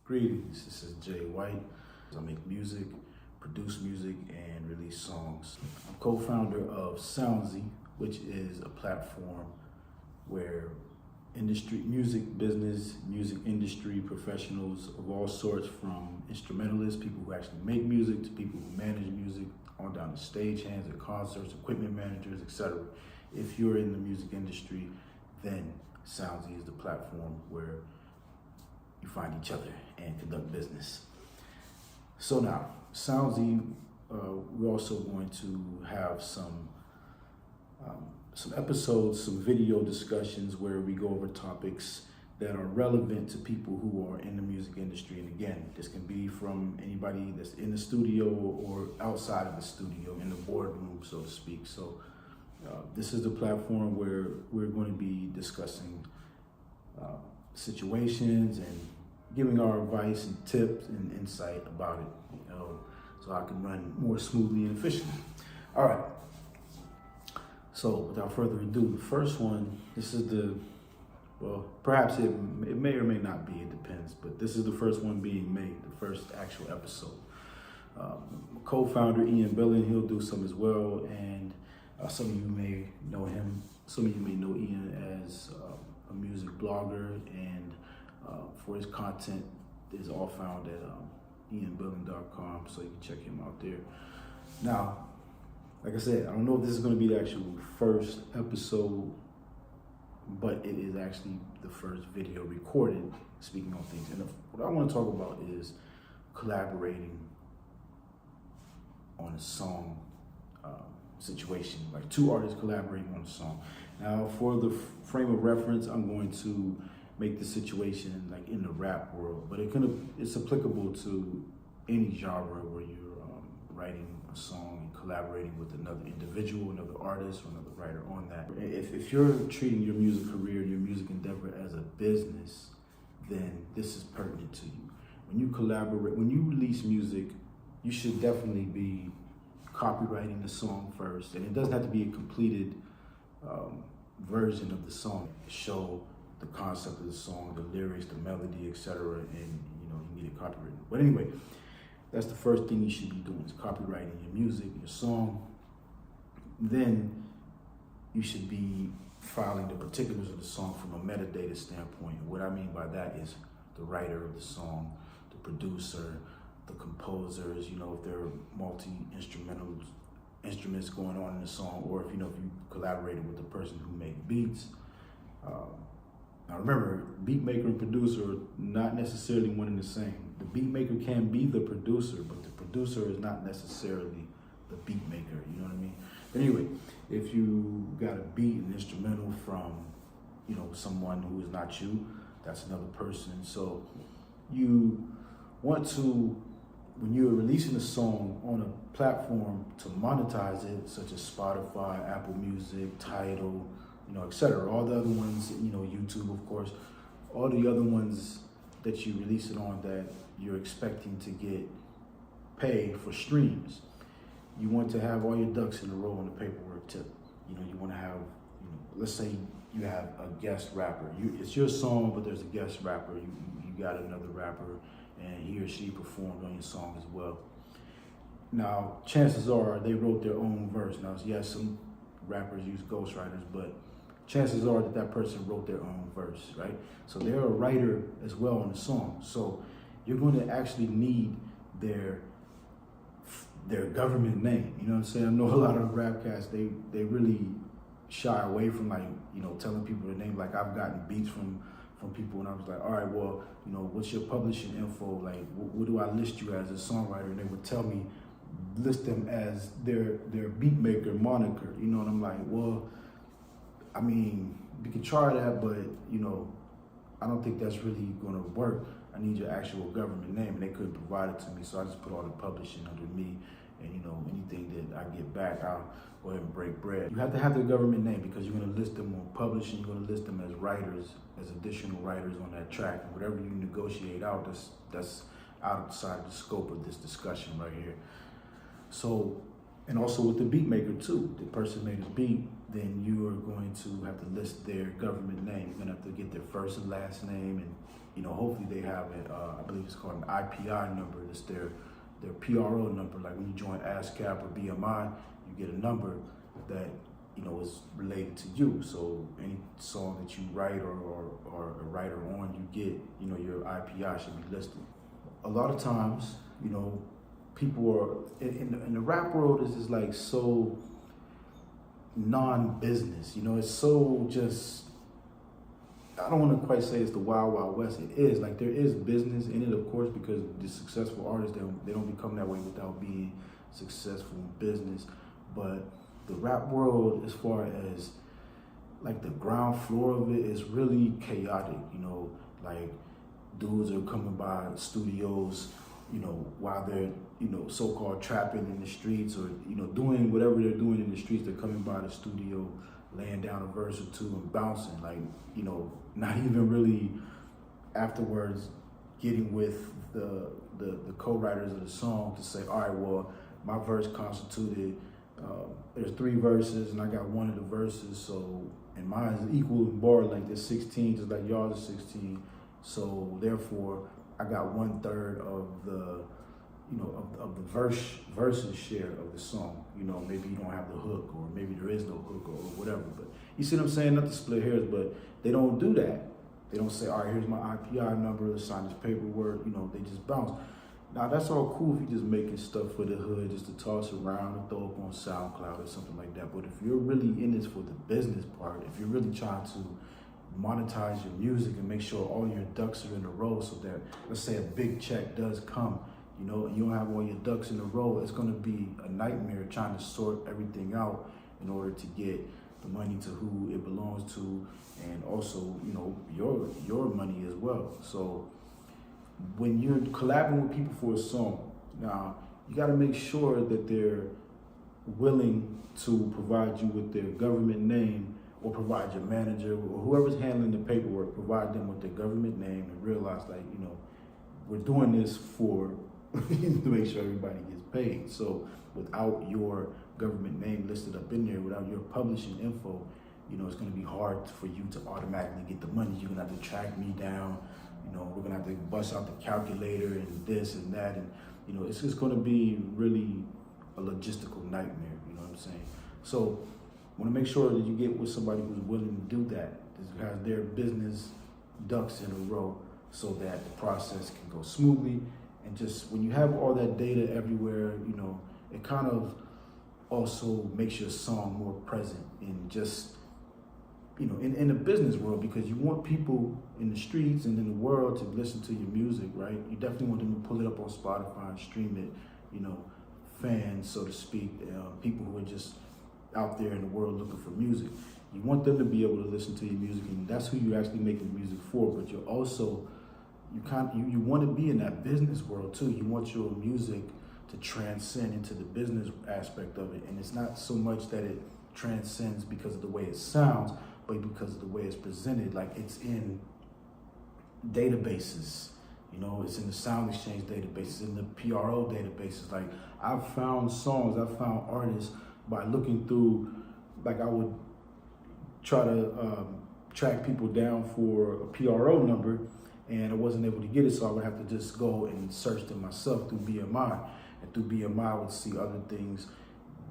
Greetings, this is Jay White. I make music, produce music, and release songs. I'm co-founder of Soundzie, which is a platform where music business, music industry professionals of all sorts, from instrumentalists, people who actually make music, to people who manage music, on down to stagehands at concerts, equipment managers, etc. If you're in the music industry, then Soundzie is the platform where you find each other and conduct business. So now, Soundzie, we're also going to have some episodes, some video discussions where we go over topics that are relevant to people who are in the music industry. And again, this can be from anybody that's in the studio or outside of the studio, in the boardroom, so to speak. So this is the platform where we're going to be discussing situations and giving our advice and tips and insight about it, so I can run more smoothly and efficiently. All right. So without further ado, the first one, this is perhaps it may or may not be, it depends, but this is the first one being made, the first actual episode. Co-founder Ian Billen, he'll do some as well, and some of you may know him. Some of you may know Ian as a music blogger, and for his content is all found at ianbillen.com, so you can check him out there. Now, like I said, I don't know if this is going to be the actual first episode, but it is actually the first video recorded speaking on things. And what I want to talk about is collaborating on a song situation, like two artists collaborating on a song. Now, for the frame of reference, I'm going to make the situation like in the rap world, but it's applicable to any genre where you're writing a song and collaborating with another individual, another artist, or another writer on that. If you're treating your music career, your music endeavor as a business, then this is pertinent to you. When you collaborate, when you release music, you should definitely be copywriting the song first, and it doesn't have to be a completed version of the song. Show the concept of the song, the lyrics, the melody, etc., and you need it copywritten. But anyway, that's the first thing you should be doing, is copywriting your music, your song. Then you should be filing the particulars of the song from a metadata standpoint. What I mean by that is the writer of the song, the producer, the composers, if there are instruments going on in the song, or if you collaborated with the person who made beats. Now remember, beat maker and producer are not necessarily one and the same. The beat maker can be the producer, but the producer is not necessarily the beat maker, you know what I mean? But anyway, if you got a beat, an instrumental from, someone who is not you, that's another person. So you want to, when you're releasing a song on a platform, to monetize it, such as Spotify, Apple Music, Tidal, etc. All the other ones, YouTube, of course, all the other ones that you release it on that you're expecting to get paid for streams. You want to have all your ducks in a row on the paperwork tip. You want to have, let's say you have a guest rapper. It's your song, but there's a guest rapper. You got another rapper, and he or she performed on your song as well. Now, chances are they wrote their own verse. Now, yes, some rappers use ghostwriters, but chances are that person wrote their own verse, right? So they're a writer as well on the song. So you're going to actually need their government name. You know what I'm saying? I know a lot of rap cats, they really shy away from telling people their name. Like, I've gotten beats from people, and I was like, all right, well, what's your publishing info? Like, what do I list you as a songwriter? And they would tell me, list them as their beat maker moniker, and I'm like, well, I mean, you can try that, but I don't think that's really going to work. I need your actual government name, and they couldn't provide it to me, so I just put all the publishing under me, and anything that I get back, I'll go ahead and break bread. You have to have the government name, because you're going to list them on publishing, you're going to list them as writers, as additional writers on that track, and whatever you negotiate out, that's outside the scope of this discussion right here. So And also with the beat maker too. The person made a beat, then you are going to have to list their government name. You're gonna have to get their first and last name, and hopefully they have it. I believe it's called an IPI number. It's their PRO number. Like when you join ASCAP or BMI, you get a number that is related to you. So any song that you write or a writer on, you get your IPI should be listed. A lot of times, people are in the rap world is just like so non-business. It's so just, I don't want to quite say it's the wild, wild west. It is like there is business in it, of course, because the successful artists, they don't become that way without being successful in business. But the rap world, as far as like the ground floor of it, is really chaotic. Like dudes are coming by studios, while they're, so-called trapping in the streets or, doing whatever they're doing in the streets. They're coming by the studio, laying down a verse or two and bouncing, like, not even really afterwards getting with the co-writers of the song to say, all right, well, my verse constituted, there's 3 verses and I got one of the verses, so, and mine is equal in bar length, there's 16, just like y'all is 16. So therefore, I got 1/3 of the, of the verses share of the song. Maybe you don't have the hook, or maybe there is no hook, or whatever. But you see what I'm saying? Not to split hairs, but they don't do that. They don't say, all right, here's my IPI number, let's sign this paperwork. They just bounce. Now that's all cool if you're just making stuff for the hood, just to toss around and throw up on SoundCloud or something like that. But if you're really in this for the business part, if you're really trying to monetize your music and make sure all your ducks are in a row, so that, let's say a big check does come, and you don't have all your ducks in a row, it's going to be a nightmare trying to sort everything out in order to get the money to who it belongs to, and also your money as well. So when you're collaborating with people for a song, now you got to make sure that they're willing to provide you with their government name, or provide your manager or whoever's handling the paperwork, provide them with their government name, and realize, like, we're doing this for to make sure everybody gets paid. So without your government name listed up in there, without your publishing info, it's going to be hard for you to automatically get the money. You're going to have to track me down. We're going to have to bust out the calculator and this and that. And, it's just going to be really a logistical nightmare. You know what I'm saying? So want to make sure that you get with somebody who's willing to do that, that has their business ducks in a row, so that the process can go smoothly. And just when you have all that data everywhere, it kind of also makes your song more present in just, in the business world, because you want people in the streets and in the world to listen to your music, right? You definitely want them to pull it up on Spotify and stream it, fans, so to speak, people who are just out there in the world looking for music. You want them to be able to listen to your music, and that's who you're actually making music for. But you're also, you want to be in that business world too. You want your music to transcend into the business aspect of it. And it's not so much that it transcends because of the way it sounds, but because of the way it's presented. Like, it's in databases, it's in the Sound Exchange databases, in the PRO databases. Like, I've found songs, I've found artists by looking through, like, I would try to track people down for a PRO number, and I wasn't able to get it, so I would have to just go and search them myself through BMI. And through BMI, I would see other things.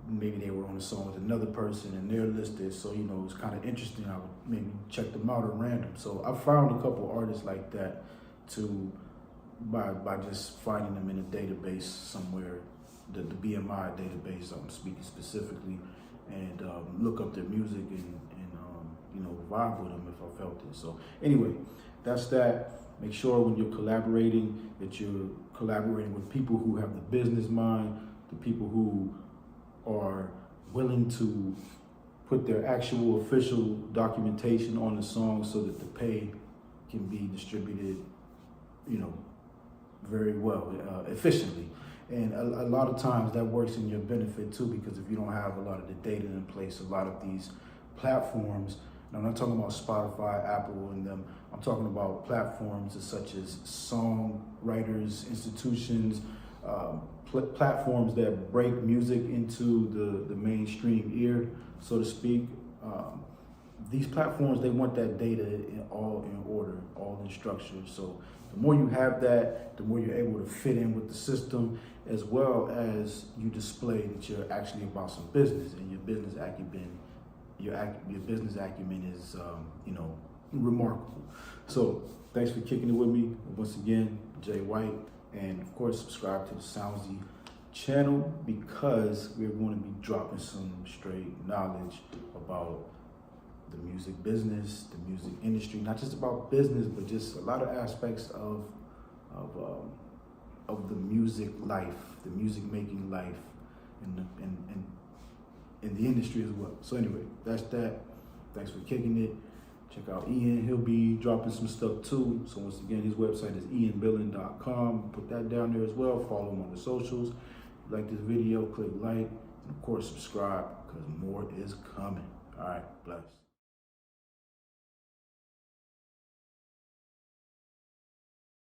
Maybe they were on a song with another person and they're listed, so it was kind of interesting. I would maybe check them out at random. So I found a couple artists like that by just finding them in a database somewhere, the BMI database, I'm speaking specifically, and look up their music and vibe with them if I felt it. So anyway, that's that. Make sure when you're collaborating that you're collaborating with people who have the business mind, the people who are willing to put their actual official documentation on the song so that the pay can be distributed, very well, efficiently. And a lot of times that works in your benefit too, because if you don't have a lot of the data in place, a lot of these platforms, and I'm not talking about Spotify, Apple, and them, I'm talking about platforms such as songwriters, institutions, platforms that break music into the mainstream ear, so to speak. These platforms, they want that data all in order, all in structure. So the more you have that, the more you're able to fit in with the system, as well as you display that you're actually about some business, and your business acumen, your business acumen is, remarkable. So thanks for kicking it with me. Once again, Jay White, and of course, subscribe to the Soundzie channel, because we're going to be dropping some straight knowledge about the music business, the music industry, not just about business, but just a lot of aspects of the music life, the music making life, and in the industry as well. So anyway, that's that. Thanks for kicking it. Check out Ian. He'll be dropping some stuff too. So once again, his website is ianbillen.com. Put that down there as well. Follow him on the socials. If you like this video, click like, and of course subscribe, because more is coming. All right, bless.